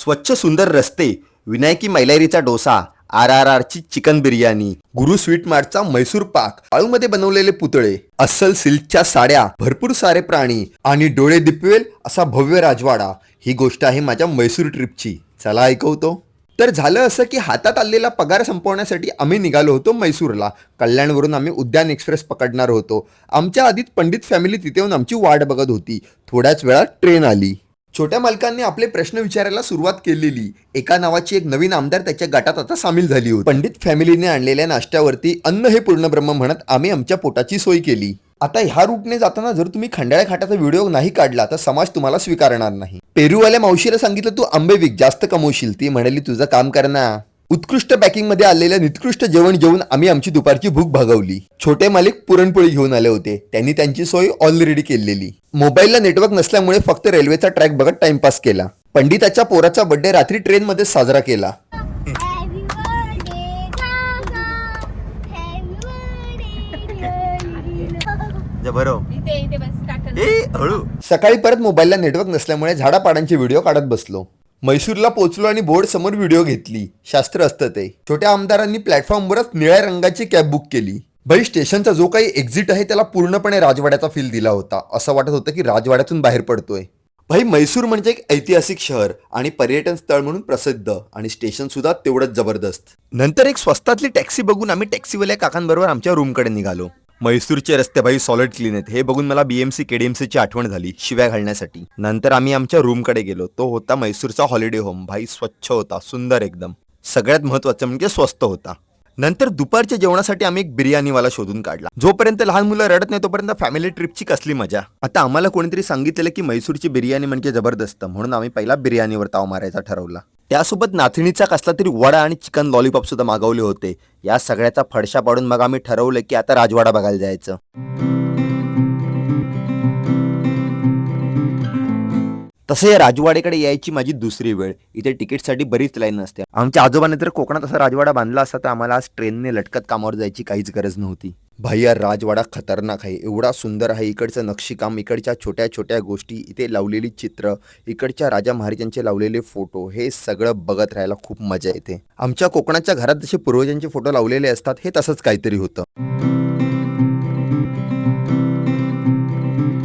स्वच्छ सुंदर रस्ते, विनायकी मैलारीचा डोसा, RRRची चिकन बिर्याणी, गुरु स्वीट मार्टचा म्हैसूर पाक, आळूमध्ये बनवलेले पुतळे, अस्सल सिल्कच्या साड्या, भरपूर सारे प्राणी आणि डोळे दिपवेल असा भव्य राजवाडा. ही गोष्ट आहे माझ्या म्हैसूर ट्रिपची. चला ऐकवतो. तर झालं असं की हातात आलेला पगार संपवण्यासाठी आम्ही निघालो होतो म्हैसूरला. कल्याणवरून आम्ही उद्यान एक्सप्रेस पकडणार होतो. आमच्या आधीच पंडित फॅमिली तिथे येऊन आमची वाट बघत होती. थोड्याच वेळात ट्रेन आली. छोट्या मालकांनी आपले प्रश्न विचारायला सुरुवात केलेली. एका नावाची एक नवीन आमदार त्याच्या गटात आता सामील झाली होती. पंडित फॅमिलीने आणलेल्या नाश्त्यावरती अन्न हे पूर्ण ब्रह्म म्हणत आम्ही आमच्या पोटाची सोय केली. आता ह्या रूटने जाताना जर तुम्ही खंडाळ्या खाटाचा व्हिडिओ नाही काढला तर समाज तुम्हाला स्वीकारणार नाही. पेरूवाल्या मावशीला सांगितलं तू आंबे विक, जास्त कमवशील. ती म्हणाली तुझं काम कर ना. उत्कृष्ट पॅकिंग मध्ये आलेल्या निकृष्ट जेवण जेवून आम्ही आमची दुपारची भूक भागवली. छोटे मालिक पुरणपोळी घेऊन आले होते. त्यांनी त्यांची सोय ऑलरेडी केलेली. मोबाईलला नेटवर्क नसल्यामुळे फक्त रेल्वेचा ट्रॅक बघत टाइमपास केला. पंडिताच्या पोराचा बर्थडे रात्री ट्रेन मध्ये साजरा केला. सकाळी परत मोबाईलला नेटवर्क नसल्यामुळे झाडापाडांचे व्हिडिओ काढत बसलो. म्हैसूरला पोहोचलो आणि बोर्ड समोर व्हिडिओ घेतली. शास्त्र असतं ते. छोट्या आमदारांनी प्लॅटफॉर्मवरच निळ्या रंगाची कॅब बुक केली. भाई स्टेशनचा जो काही एक्झिट आहे त्याला पूर्णपणे राजवाड्याचा फील दिला होता. असं वाटत होतं की राजवाड्यातून बाहेर पडतोय. भाई म्हैसूर म्हणजे एक ऐतिहासिक शहर आणि पर्यटन स्थळ म्हणून प्रसिद्ध आणि स्टेशन सुद्धा तेवढंच जबरदस्त. नंतर एक स्वस्तातली टॅक्सी बघून आम्ही टॅक्सीवाल्या काकांबरोबर आमच्या रूमकडे निघालो. म्हैसूरचे रस्ते भाई सॉलिड क्लीन आहेत. हे बघून मला BMC KDMC ची आठवण झाली शिव्या घालण्यासाठी. नंतर आम्ही आमच्या रूमकडे गेलो. तो होता म्हैसूरचा हॉलिडे होम. भाई स्वच्छ होता, सुंदर एकदम. सगळ्यात महत्वाचं म्हणजे स्वस्त होता. नंतर दुपारच्या जेवणासाठी आम्ही एक बिर्याणीवाला शोधून काढला. जोपर्यंत लहान मुलं रडत नाही तोपर्यंत फॅमिली ट्रिपची कसली मजा. आता आम्हाला कोणीतरी सांगितलेलं की म्हैसूरची बिर्याणी म्हणजे जबरदस्त, म्हणून आम्ही पहिला बिर्याणीवर ताव मारायचा ठरवला. त्यासोबत नाचणीचा कसला तरी वडा आणि चिकन लॉलीपॉप सुद्धा मागवले होते. या सगळ्याचा फडशा पाडून मग आम्ही ठरवलं की आता राजवाडा बघायला जायचं. तसं या राजवाड्याकडे यायची माझी दुसरी वेळ. इथे तिकीटसाठी बरीच लाईन असते. आमच्या आजोबाने जर कोकणात असा राजवाडा बांधला असता तर आम्हाला आज ट्रेनने लटकत कामावर जायची काहीच गरज नव्हती. भाई यार राजवाडा खतरनाक आहे. एवढा सुंदर आहे. इकडचं नक्षीकाम, इकडच्या छोट्या छोट्या गोष्टी, इथे लावलेली चित्र, इकडच्या राजा महाराजांचे लावलेले फोटो, हे सगळं बघत राहायला खूप मजा येते. आमच्या कोकणाच्या घरात जसे पूर्वजांचे फोटो लावलेले असतात हे तसंच काहीतरी होतं.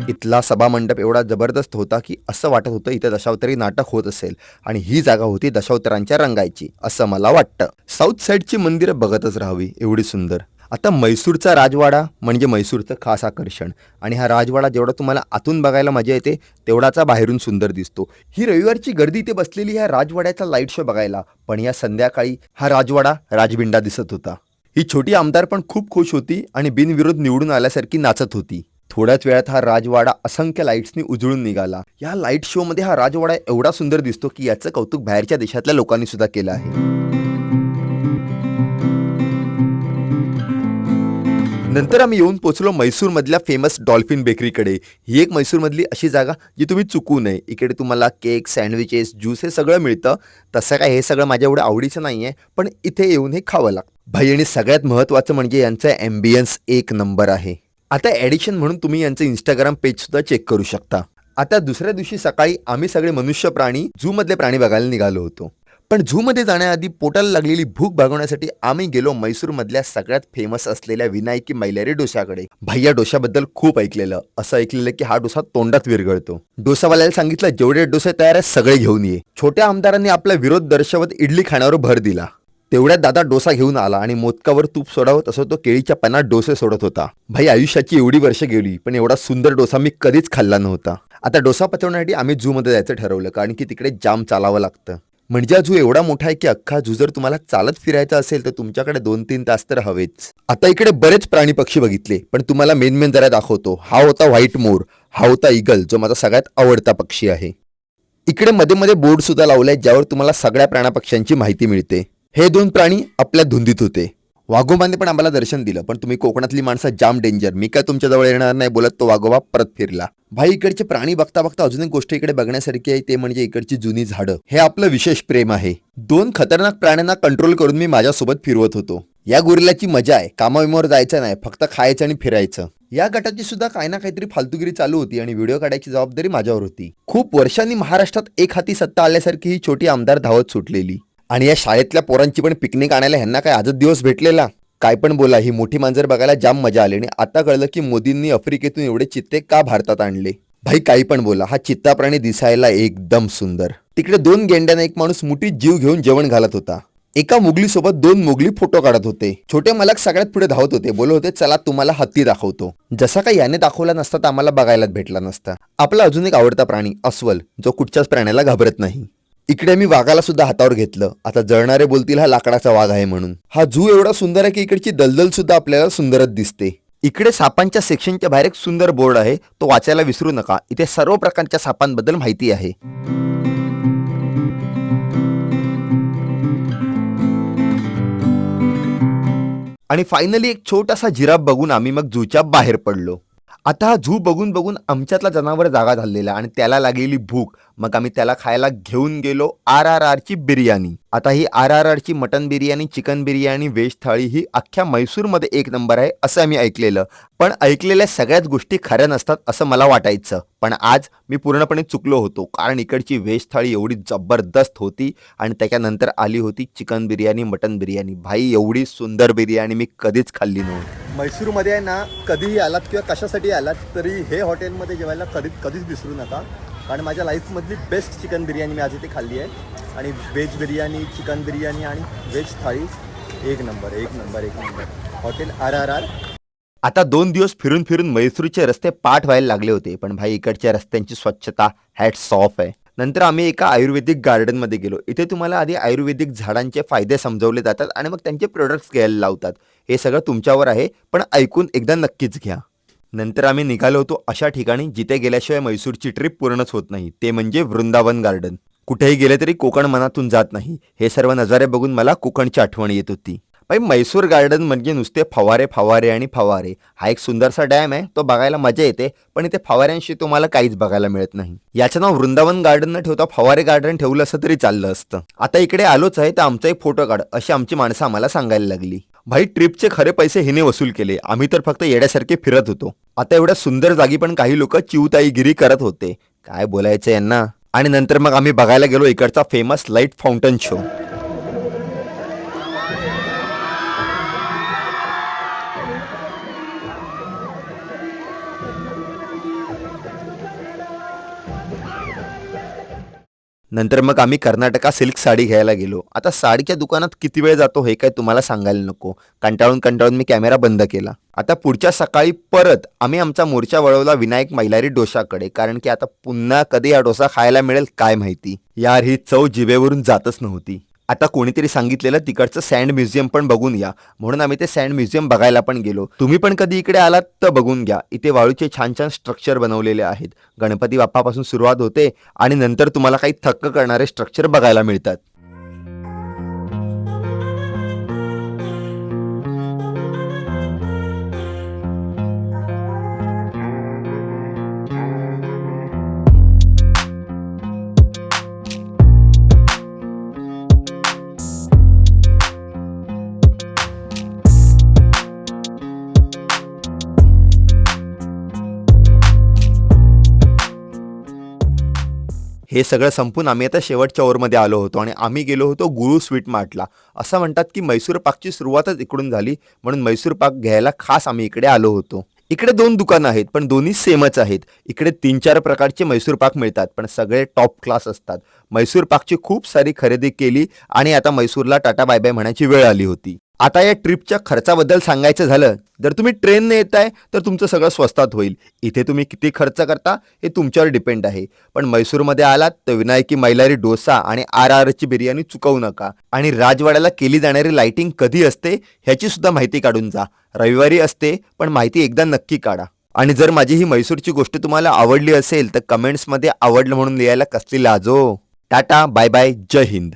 इथला सभा मंडप एवढा जबरदस्त होता की असं वाटत होतं इथं दशावतारी नाटक होत असेल आणि ही जागा होती दशावतारांच्या रंगायची असं मला वाटतं. साऊथ साईडची मंदिरं बघतच राहावी, एवढी सुंदर. आता म्हैसूरचा राजवाडा म्हणजे म्हैसूरचं खास आकर्षण. आणि हा राजवाडा जेवढा तुम्हाला आतून बघायला मजा येते तेवढाचा बाहेरून सुंदर दिसतो. ही रविवारची गर्दी इथे बसलेली ह्या राजवाड्याचा लाईट शो बघायला. पण या संध्याकाळी हा राजवाडा राजबिंडा दिसत होता. ही छोटी आमदार पण खूप खुश होती आणि बिनविरोध निवडून आल्यासारखी नाचत होती. थोड्याच वेळात हा राजवाडा असंख्य लाईट्सनी उजळून निघाला. या लाईट शो मध्ये हा राजवाडा एवढा सुंदर दिसतो की याचं कौतुक बाहेरच्या देशातल्या लोकांनी सुद्धा केलं आहे. नंतर आम्ही येऊन पोहोचलो म्हैसूर मधल्या फेमस डॉल्फिन बेकरीकडे. ही एक म्हैसूर मधली अशी जागा जी तुम्ही चुकू नये. इकडे तुम्हाला केक, सँडविचेस, ज्यूस हे सगळं मिळतं. तसं काय हे सगळं माझ्या एवढं आवडीचं नाहीये, पण इथे येऊन हे खावं लागतं. भाई आणि सगळ्यात महत्वाचं म्हणजे यांचं ॲम्बियन्स एक नंबर आहे. आता ॲडिशन म्हणून तुम्ही यांचं इंस्टाग्राम पेज सुद्धा चेक करू शकता. आता दुसऱ्या दिवशी सकाळी आम्ही सगळे मनुष्य प्राणी झू मधले प्राणी बघायला निघालो होतो. पण झू मध्ये जाण्याआधी पोटाला लागलेली भूक भागवण्यासाठी आम्ही गेलो म्हैसूर मधल्या सगळ्यात फेमस असलेल्या विनायकी मैलारी डोशाकडे. भाई या डोशाबद्दल खूप ऐकलेलं. असं ऐकलेलं की हा डोसा तोंडात विरघळतो. डोसावाल्याला सांगितलं जेवढे डोसे तयार आहेत सगळे घेऊन ये. छोट्या आमदारांनी आपला विरोध दर्शवत इडली खाण्यावर भर दिला. तेवढ्यात दादा डोसा घेऊन आला आणि मोदकावर तूप सोडावत असं तो केळीच्या पानात डोसे सोडत होता. भाई आयुष्याची एवढी वर्ष गेली पण एवढा सुंदर डोसा मी कधीच खाल्ला नव्हता. आता डोसा पचवण्यासाठी आम्ही झू मध्ये जायचं ठरवलं, कारण की तिकडे जाम चालावं लागतं. म्हणजे झू एवढा मोठा आहे की अख्खा झू जर तुम्हाला चालत फिरायचा असेल तर तुमच्याकडे 2-3 तास तर हवेच. आता इकडे बरेच प्राणी पक्षी बघितले, पण तुम्हाला मेन जरा दाखवतो. हा होता व्हाईट मोर, हा होता ईगल जो माझा सगळ्यात आवडता पक्षी आहे. इकडे मध्ये मध्ये बोर्ड सुद्धा लावलाय ज्यावर तुम्हाला सगळ्या प्राण्यापक्ष्यांची माहिती मिळते. हे 2 प्राणी आपल्या धुंदीत होते. वाघोबाने पण आम्हाला दर्शन दिलं, पण तुम्ही कोकणातली माणसं जाम डेंजर, मी काय तुमच्या जवळ येणार नाही बोलत तो वाघोबा परत फिरला. भाई इकडचे प्राणी बघता बघता अजून एक गोष्ट इकडे बघण्यासारखी आहे, ते म्हणजे इकडची जुनी झाडं. हे आपलं विशेष प्रेम आहे. 2 खतरनाक प्राण्यांना कंट्रोल करून मी माझ्यासोबत फिरवत होतो. या गोरिल्लाची मजा आहे. कामाविमावर जायचं नाही, फक्त खायचं आणि फिरायचं. या गटाची सुद्धा काही ना काहीतरी फालतूगिरी चालू होती आणि व्हिडिओ काढायची जबाबदारी माझ्यावर होती. खूप वर्षांनी महाराष्ट्रात एक हाती सत्ता आल्यासारखी ही छोटी आमदार धावत सुटलेली. आणि या शाळेतल्या पोरांची पण पिकनिक आणायला ह्यांना काय आजच दिवस भेटलेला. काय पण बोला, ही मोठी मांजर बघायला जाम मजा आली आणि आता कळलं की मोदींनी आफ्रिकेतून एवढे चित्ते का भारतात आणले. भाई काही पण बोला, हा चित्ता प्राणी दिसायला एकदम सुंदर. तिकडे 2 गेंड्यांना एक माणूस मुठीत जीव घेऊन जेवण घालत होता. एका मुगली सोबत 2 मुगली फोटो काढत होते. छोटे मालक सगळ्यात पुढे धावत होते, बोलत होते चला तुम्हाला हत्ती दाखवतो. जसा काही याने दाखवला नसता तर आम्हाला बघायलाच भेटला नसता. आपला अजून एक आवडता प्राणी अस्वल, जो कुठच्याच प्राण्याला घाबरत नाही. इकडे मी वाघाला सुद्धा हातावर घेतलं. आता जळणारे बोलतील हा लाकडाचा वाघ आहे म्हणून. हा झू एवढा सुंदर आहे की इकडची दलदल सुद्धा आपल्याला सुंदरच दिसते. इकडे सापांच्या सेक्शनच्या बाहेर एक सुंदर बोर्ड आहे, तो वाचायला विसरू नका. इथे सर्व प्रकारच्या सापांबद्दल माहिती आहे. आणि फायनली एक छोटासा जिराफ बघून आम्ही मग झूच्या बाहेर पडलो. आता हा झू बघून बघून आमच्यातला जनावर जागा झालेला आणि त्याला लागलेली भूक. मग आम्ही त्याला खायला घेऊन गेलो RRRची बिर्याणी. आता ही RRRची mutton biryani, chicken biryani, veg thali ही अख्ख्या म्हैसूरमध्ये 1 नंबर आहे असं आम्ही ऐकलेलं. पण ऐकलेल्या सगळ्याच गोष्टी खऱ्या नसतात असं मला वाटायचं. पण आज मी पूर्णपणे चुकलो होतो, कारण इकडची व्हेज थाळी एवढी जबरदस्त होती आणि त्याच्यानंतर आली होती चिकन बिर्याणी, मटन बिर्याणी. भाई एवढी सुंदर बिर्याणी मी कधीच खाल्ली नव्हती. म्हैसूरमध्ये आहे ना, कधीही आलात किंवा कशासाठी आलात तरी हे हॉटेलमध्ये जेवायला कधीच विसरू नका. कारण माझ्या लाईफमधली बेस्ट चिकन बिर्याणी मी आज इथे खाल्ली आहे. आणि व्हेज बिर्याणी, चिकन बिर्याणी आणि व्हेज थाळी 1 नंबर. Hotel RRR. आता 2 दिवस फिरून फिरून म्हैसूरचे रस्ते पाठ व्हायला लागले होते, पण भाई इकडच्या रस्त्यांची स्वच्छता हॅट्स ऑफ आहे. नंतर आम्ही एका आयुर्वेदिक गार्डनमध्ये गेलो. इथे तुम्हाला आधी आयुर्वेदिक झाडांचे फायदे समजवले जातात आणि मग त्यांचे प्रोडक्ट्स घ्यायला लावतात. हे सगळं तुमच्यावर आहे, पण ऐकून एकदा नक्कीच घ्या. नंतर आम्ही निघालो होतो अशा ठिकाणी जिथे गेल्याशिवाय म्हैसूरची ट्रिप पूर्णच होत नाही, ते म्हणजे वृंदावन गार्डन. कुठेही गेले तरी कोकण मनातून जात नाही. हे सर्व नजारे बघून मला कोकणची आठवण येत होती. भाई म्हैसूर गार्डन म्हणजे नुसते फवारे आणि फवारे. हा एक सुंदरसा डॅम आहे, तो बघायला मजा येते, पण इथे फवाऱ्यांशी तुम्हाला काहीच बघायला मिळत नाही. याचं नाव वृंदावन गार्डन न ठेवता फवारे गार्डन ठेवलं असं तरी चाललं असतं. आता इकडे आलोच आहे तर आमचा एक फोटो काढ अशी आमची माणसं आम्हाला सांगायला लागली. भाई ट्रिपचे खरे पैसे हिने वसूल केले, आम्ही तर फक्त येड्यासारखे फिरत होतो. आता एवढ्या सुंदर जागी पण काही लोक चिवताईगिरी करत होते. काय बोलायचं यांना. आणि नंतर मग आम्ही बघायला गेलो इकडचा फेमस लाईट फाउंटन शो. नंतर मग आम्ही कर्नाटका सिल्क साडी घ्यायला गेलो. आता साडीच्या दुकानात किती वेळ जातो हे काय तुम्हाला सांगायला नको. कंटाळून मी कॅमेरा बंद केला. आता पुढच्या सकाळी परत आम्ही आमचा मोर्चा वळवला विनायक मैलारी डोसाकडे, कारण की आता पुन्हा कधी हा डोसा खायला मिळेल काय माहिती. यार ही चव जिभेवरून जातच नव्हती. आता कोणीतरी सांगितलेलं तिकडचं सँड म्युझियम पण बघून या, म्हणून आम्ही ते सँड म्युझियम बघायला पण गेलो. तुम्ही पण कधी इकडे आलात तर बघून घ्या. इथे वाळूचे छान छान स्ट्रक्चर बनवलेले आहेत. गणपती बाप्पापासून सुरुवात होते आणि नंतर तुम्हाला काही थक्क करणारे स्ट्रक्चर बघायला मिळतात. हे सगळं संपून आम्ही आता शेवटच्या ओव्हरमध्ये आलो होतो आणि आम्ही गेलो होतो गुरु स्वीट मार्टला. असं म्हणतात की म्हैसूर पाकची सुरुवातच इकडून झाली, म्हणून म्हैसूर पाक घ्यायला खास आम्ही इकडे आलो होतो. इकडे 2 दुकानं आहेत, पण दोन्ही सेमच आहेत. इकडे 3-4 प्रकारचे म्हैसूर पाक मिळतात, पण सगळे टॉप क्लास असतात. म्हैसूर पाकची खूप सारी खरेदी केली आणि आता म्हैसूरला टाटा बाय बाय म्हणायची वेळ आली होती. आता या ट्रिपच्या खर्चाबद्दल सांगायचं झालं, जर तुम्ही ट्रेनने येताय तर तुमचं सगळं स्वस्तात होईल. इथे तुम्ही किती खर्च करता हे तुमच्यावर डिपेंड आहे. पण म्हैसूरमध्ये आलात तर विनायकी मैलारी डोसा आणि RRRची बिर्याणी चुकवू नका. आणि राजवाड्याला केली जाणारी लाइटिंग कधी असते ह्याची सुद्धा माहिती काढून जा. रविवारी असते, पण माहिती एकदा नक्की काढा. आणि जर माझी ही म्हैसूरची गोष्ट तुम्हाला आवडली असेल तर कमेंट्समध्ये आवडलं म्हणून लिहायला कसली लाजो. टाटा बाय बाय, जय हिंद.